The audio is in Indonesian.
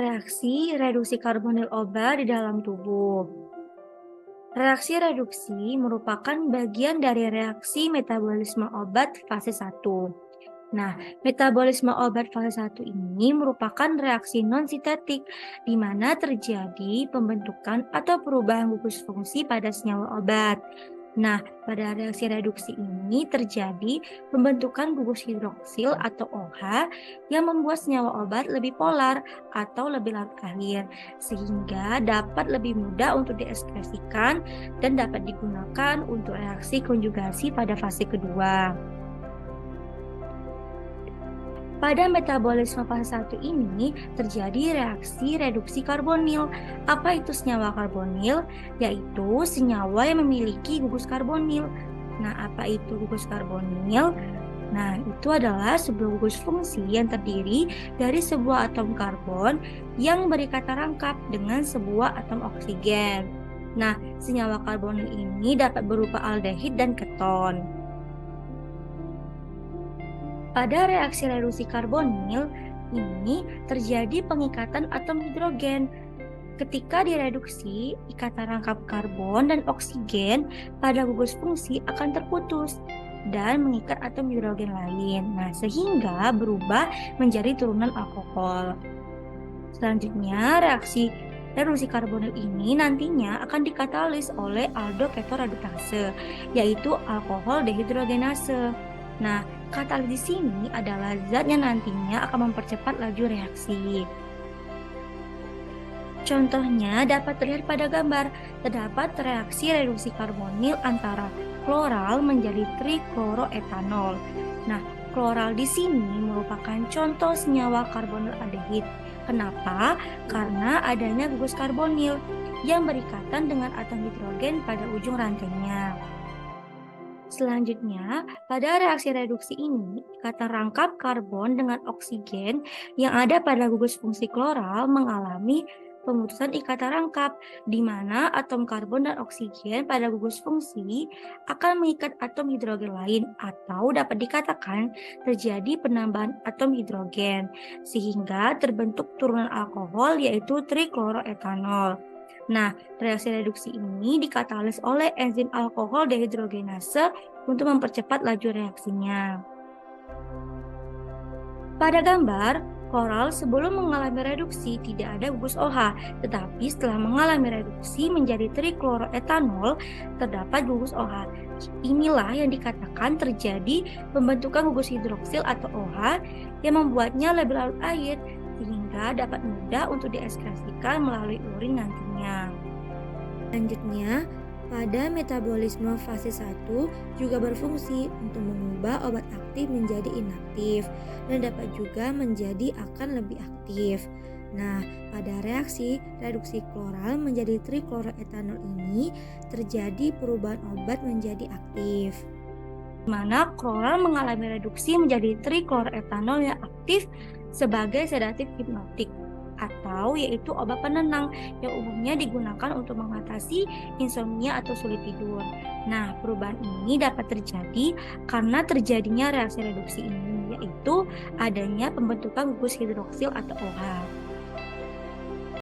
Reaksi reduksi karbonil obat di dalam tubuh. Reaksi reduksi merupakan bagian dari reaksi metabolisme obat fase 1. Nah, metabolisme obat fase 1 ini merupakan reaksi non-sintetik di mana terjadi pembentukan atau perubahan gugus fungsi pada senyawa obat. Nah, pada reaksi reduksi ini terjadi pembentukan gugus hidroksil atau OH yang membuat senyawa obat lebih polar atau lebih larut air, sehingga dapat lebih mudah untuk diekspresikan dan dapat digunakan untuk reaksi konjugasi pada fase kedua. Pada metabolisme fase 1 ini terjadi reaksi reduksi karbonil. Apa itu senyawa karbonil? Yaitu senyawa yang memiliki gugus karbonil. Nah, apa itu gugus karbonil? Nah, itu adalah sebuah gugus fungsi yang terdiri dari sebuah atom karbon yang berikatan rangkap dengan sebuah atom oksigen. Nah, senyawa karbonil ini dapat berupa aldehid dan keton. Pada reaksi reduksi karbonil, ini terjadi pengikatan atom hidrogen. Ketika direduksi, ikatan rangkap karbon dan oksigen pada gugus fungsi akan terputus dan mengikat atom hidrogen lain. Nah, sehingga berubah menjadi turunan alkohol. Selanjutnya, reaksi reduksi karbonil ini nantinya akan dikatalis oleh aldoketoreduktase, yaitu alkohol dehidrogenase. Nah, katalis di sini adalah zat yang nantinya akan mempercepat laju reaksi. Contohnya dapat terlihat pada gambar. Terdapat reaksi reduksi karbonil antara kloral menjadi trikloroetanol. Nah, kloral di sini merupakan contoh senyawa karbonil aldehid. Kenapa? Karena adanya gugus karbonil yang berikatan dengan atom hidrogen pada ujung rantainya. Selanjutnya, pada reaksi reduksi ini, ikatan rangkap karbon dengan oksigen yang ada pada gugus fungsi kloral mengalami pemutusan ikatan rangkap, di mana atom karbon dan oksigen pada gugus fungsi akan mengikat atom hidrogen lain atau dapat dikatakan terjadi penambahan atom hidrogen, sehingga terbentuk turunan alkohol yaitu trikloroetanol. Nah, reaksi reduksi ini dikatalis oleh enzim alkohol dehidrogenase untuk mempercepat laju reaksinya. Pada gambar, kloral sebelum mengalami reduksi tidak ada gugus OH, tetapi setelah mengalami reduksi menjadi trikloroetanol, terdapat gugus OH. Inilah yang dikatakan terjadi pembentukan gugus hidroksil atau OH yang membuatnya lebih larut air, sehingga dapat mudah untuk diekskresikan melalui urin nantinya. Selanjutnya, pada metabolisme fase 1 juga berfungsi untuk mengubah obat aktif menjadi inaktif dan dapat juga menjadi akan lebih aktif. Nah, pada reaksi reduksi kloral menjadi trikloroetanol ini terjadi perubahan obat menjadi aktif, di mana kloral mengalami reduksi menjadi trikloroetanol yang aktif sebagai sedatif hipnotik atau yaitu obat penenang yang umumnya digunakan untuk mengatasi insomnia atau sulit tidur. Nah, perubahan ini dapat terjadi karena terjadinya reaksi reduksi ini, yaitu adanya pembentukan gugus hidroksil atau OH.